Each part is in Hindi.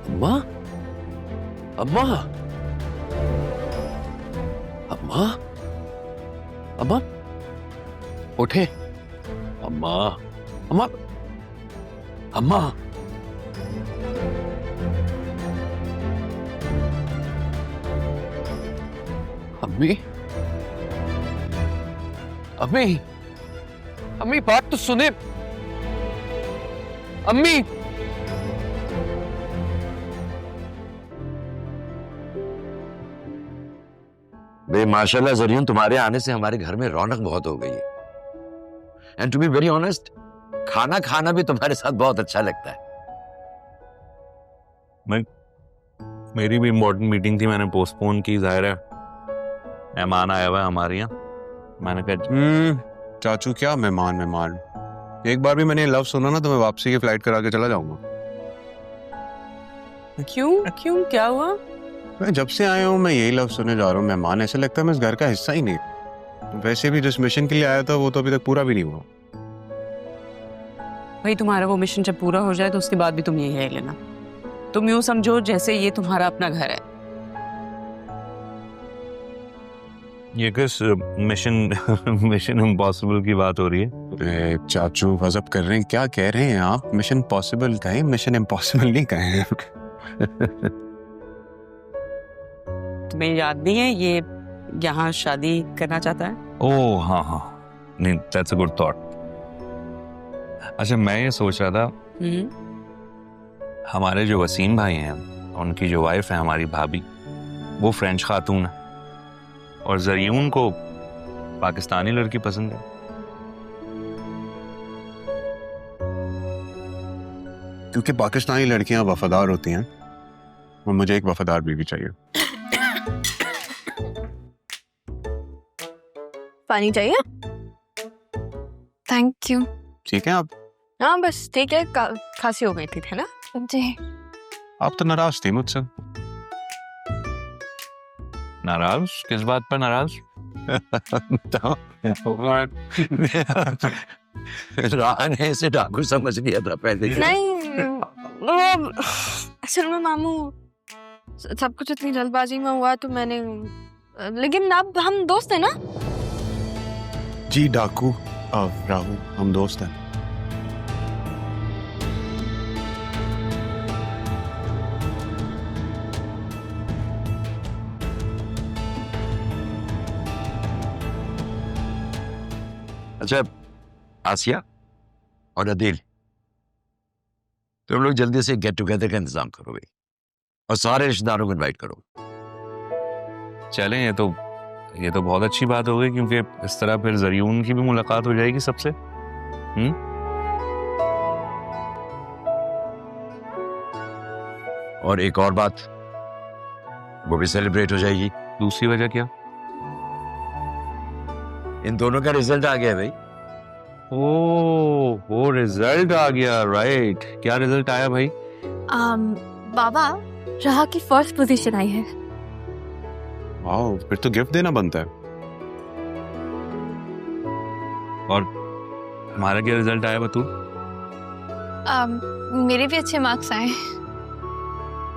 अम्मा, अम्मा, अम्मा, अम्मा, उठे। अम्मा, अम्मा, अम्मा, अम्मी, अम्मी, अम्मी बात तो सुने। अम्मी, बे माशाल्लाह जरियन, तुम्हारे आने से हमारे घर में रौनक बहुत हो गई है। And to be very honest, खाना खाना भी तुम्हारे साथ बहुत अच्छा लगता है। मेरी भी इम्पोर्टेंट मीटिंग थी, मैंने पोस्टपोन की। जाहिर है मेहमान आया हुआ है हमारे यहाँ। मैंने कहा चाचू क्या मेहमान, एक बार भी मैंने लव सुना ना तो मैं वापसी की फ्लाइट करा के चला जाऊंगा। क्यों क्या हुआ? मैं जब से आया हूँ मैं यही लव सुनने जा रहा हूँ। मेहमान ऐसा लगता है मैं इस घर का हिस्सा ही नहीं। वैसे भी जिस मिशन के लिए आया था वो तो अभी तक पूरा भी नहीं हुआ। भाई तुम्हारा वो मिशन जब पूरा हो जाए तो उसके बाद भी तुम यही रह लेना। तुम यूं समझो जैसे ये तुम्हारा अपना घर है। ये किस मिशन इम्पॉसिबल की बात हो रही है? अरे चाचू गजब कर रहे हैं, क्या कह रहे हैं आप? मिशन पॉसिबल कहें, मिशन इम्पॉसिबल नहीं कहें। तुम्हें याद नहीं है ये यहाँ शादी करना चाहता है? ओह हाँ, नहीं, दैट्स अ गुड थॉट। अच्छा, मैं ये सोच रहा था, हमारे जो वसीम भाई हैं, उनकी जो वाइफ है हमारी भाभी, वो फ्रेंच खातून है और जरियून को पाकिस्तानी लड़की पसंद है। क्योंकि पाकिस्तानी लड़कियां वफादार होती हैं और मुझे एक वफादार बीवी चाहिए। पानी चाहिए? Thank you. ठीक है आप? हाँ बस ठीक है, खांसी हो गई थी है ना? जी। आप तो नाराज थे मुझसे। नाराज? किस बात पर नाराज? राह ने इसे डाकू समझ लिया था पहले। नहीं वो असल में मामू सब कुछ इतनी जल्दबाजी में हुआ तो मैंने, लेकिन अब हम दोस्त हैं ना? जी डाकू राहु, हम दोस्त हैं। अच्छा आसिया और अदील, तुम लोग जल्दी से गेट टुगेदर का इंतजाम करो भाई, और सारे रिश्तेदारों को इनवाइट करो। चलें, ये तो बहुत अच्छी बात हो गई, क्योंकि इस तरह फिर जरियून की भी मुलाकात हो जाएगी सबसे। और एक और बात, वो भी सेलिब्रेट हो जाएगी। दूसरी वजह क्या? इन दोनों का रिजल्ट आ गया है भाई। वो रिजल्ट आ गया, राइट। क्या रिजल्ट आया भाई? बाबा, राह की फर्स्ट पोजीशन आई है। वाह, फिर तो गिफ्ट देना बनता है। और हमारा क्या रिजल्ट आया बतू? मेरे भी अच्छे मार्क्स आए।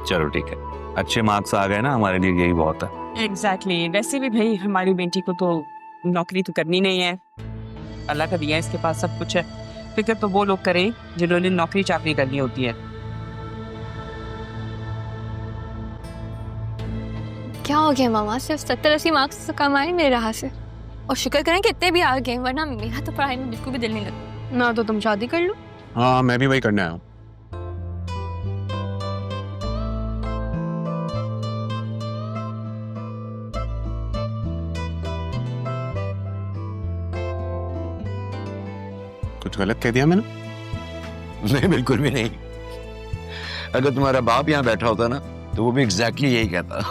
चलो ठीक है, अच्छे मार्क्स आ गए ना, हमारे लिए यही बहुत है। एग्जैक्टली। वैसे भी भाई हमारी बेटी को तो नौकरी तो करनी नहीं है, अल्लाह का दिया है, इसके पास सब कुछ है। फिक्र तो वो लोग करें जिन्होंने नौकरी चाकरी करनी होती है। क्या हो गया मामा, सिर्फ 70-80 मार्क्स तो कम आए मेरे राह से। और शुक्र करें कि इतने भी आ गए, वरना मेरा तो पढ़ाई में बिल्कुल भी दिल नहीं लगता। ना तो तुम शादी कर लो। हाँ मैं भी वही करने आया हूँ। कुछ गलत कह दिया मैंने? नहीं बिल्कुल भी नहीं। अगर तुम्हारा बाप यहाँ बैठा होता ना तो वो भी एग्जैक्टली यही कहता।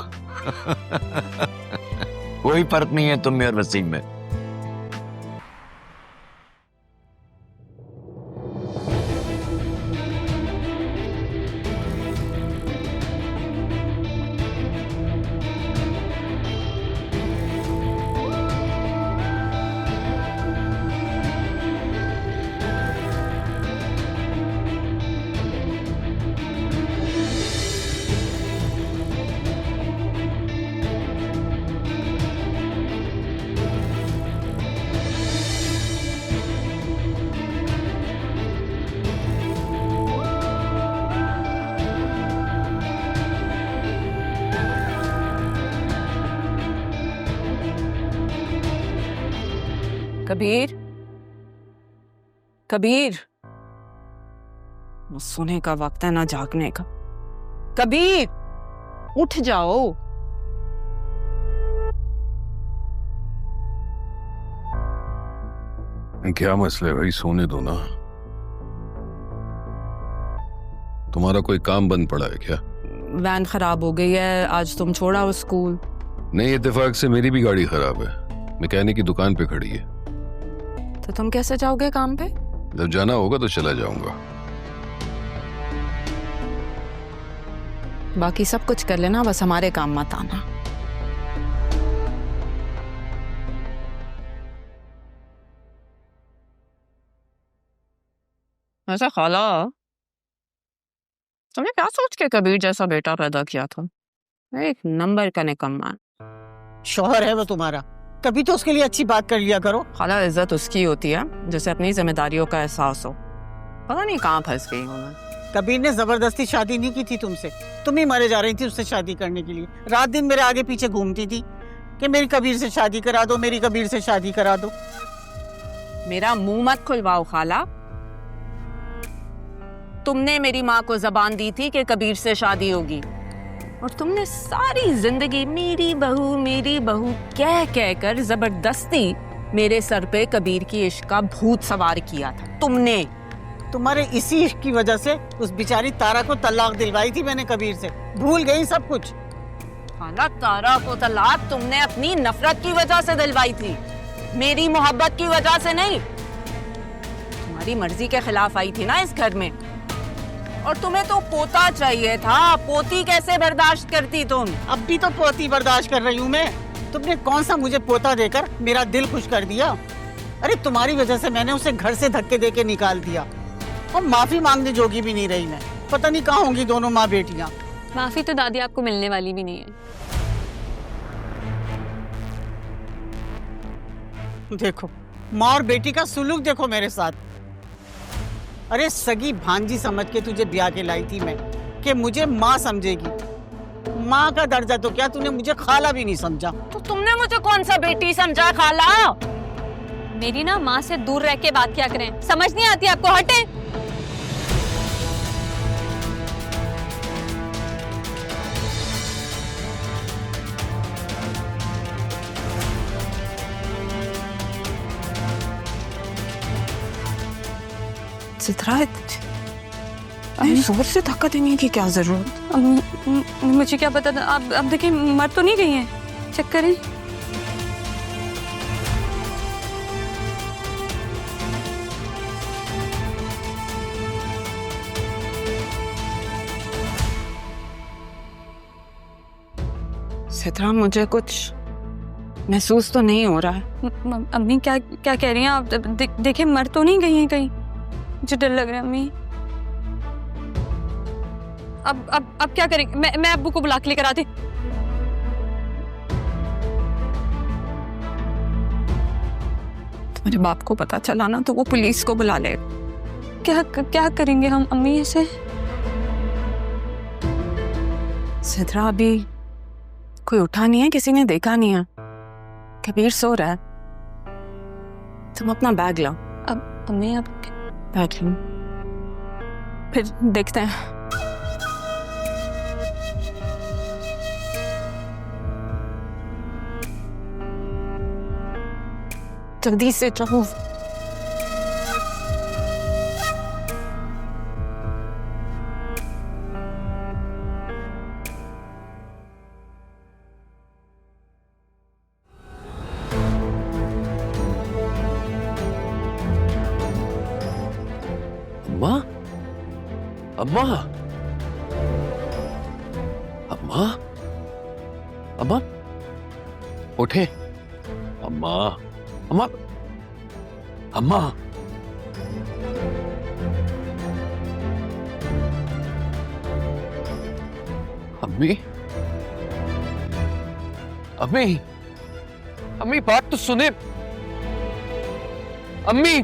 कोई फर्क नहीं है तुम में और वसीम में। कबीर, कबीर, वो सोने का वक्त है ना जागने का। कबीर, उठ जाओ। क्या मसला है भाई, सोने दो ना। तुम्हारा कोई काम बंद पड़ा है क्या? वैन खराब हो गई है, आज तुम छोड़ा हो स्कूल। नहीं, इत्तेफाक से मेरी भी गाड़ी खराब है, मैकेनिक की दुकान पे खड़ी है। तो तुम कैसे जाओगे काम पे? जब जाना होगा तो चला जाऊंगा। बाकी सब कुछ कर लेना, बस हमारे काम मत आना। ऐसा खाला, तुमने क्या सोच के कबीर जैसा बेटा पैदा किया था? एक नंबर का निकम्मा। शौहर है वो तुम्हारा, कभी तो उसके लिए अच्छी बात कर लिया करो। खाला, इज्जत उसकी होती है जिसे अपनी जिम्मेदारियों का एहसास हो। पता नहीं कहाँ फंस गई हूँ मैं। कबीर ने जबरदस्ती शादी नहीं की थी तुमसे, तुम ही मरे जा रही थी उससे शादी करने के लिए। रात दिन मेरे आगे पीछे घूमती थी कि मेरी कबीर से शादी करा दो, मेरी कबीर से शादी करा दो। मेरा मुंह मत खुलवाओ खाला। तुमने मेरी माँ को जबान दी थी कि कबीर से शादी होगी, और तुमने सारी जिंदगी मेरी बहू कह कह कर जबरदस्ती मेरे सर पे कबीर की इश्क का भूत सवार किया था तुमने। तुम्हारे इसी इश्क की वजह से उस बेचारी तारा को तलाक दिलवाई थी मैंने कबीर से, भूल गई सब कुछ। खाला, तारा को तलाक तुमने अपनी नफरत की वजह से दिलवाई थी, मेरी मोहब्बत की वजह से नहीं। तुम्हारी मर्जी के खिलाफ आई थी ना इस घर में, और तुम्हें तो पोता चाहिए था, पोती कैसे बर्दाश्त करती तुम? अब भी तो पोती बर्दाश्त कर रही हूँ मैं। तुमने कौन सा मुझे पोता देकर मेरा दिल खुश कर दिया? अरे तुम्हारी वजह से मैंने उसे घर से धक्के देके निकाल दिया, और माफी मांगने जोगी भी नहीं रही मैं। पता नहीं कहाँ होंगी दोनों माँ बेटियां। माफी तो दादी आपको मिलने वाली भी नहीं है। देखो, माँ और बेटी का सुलूक देखो मेरे साथ। अरे सगी भांजी समझ के तुझे ब्याह के लाई थी मैं, कि मुझे माँ समझेगी। माँ का दर्जा तो क्या, तूने मुझे खाला भी नहीं समझा। तो तुमने मुझे कौन सा बेटी समझा खाला? मेरी ना माँ से दूर रह के बात क्या करें, समझ नहीं आती आपको, हटे। चित्रा, जोर से धक्का देने की क्या जरूरत? मुझे क्या पता था। अब देखिए, मर तो नहीं गई हैं, चेक करें। चित्रा, मुझे कुछ महसूस तो नहीं हो रहा है। अम्मी क्या कह रही हैं आप? देखिए, मर तो नहीं गई हैं कहीं, मुझे डर लग रहा है अम्मी। अब क्या करेंगे? मैं अब्बू को बुला के लेकर आती। तुम्हारे बाप को पता चला ना तो वो पुलिस को बुला ले। क्या करेंगे हम अम्मी ऐसे? चित्रा, अभी कोई उठा नहीं है, किसी ने देखा नहीं है, कबीर सो रहा है। तुम अपना बैग लाओ। अब अम्मी, अब बैग लो, फिर देखते हैं। जल्दी से चलो। अम्मा, अम्मा, अम्मा, अम्मा, उठे। अम्मा, अम्मा, अम्मा, अम्मी, अम्मी, अम्मी बात तो सुने। अम्मी।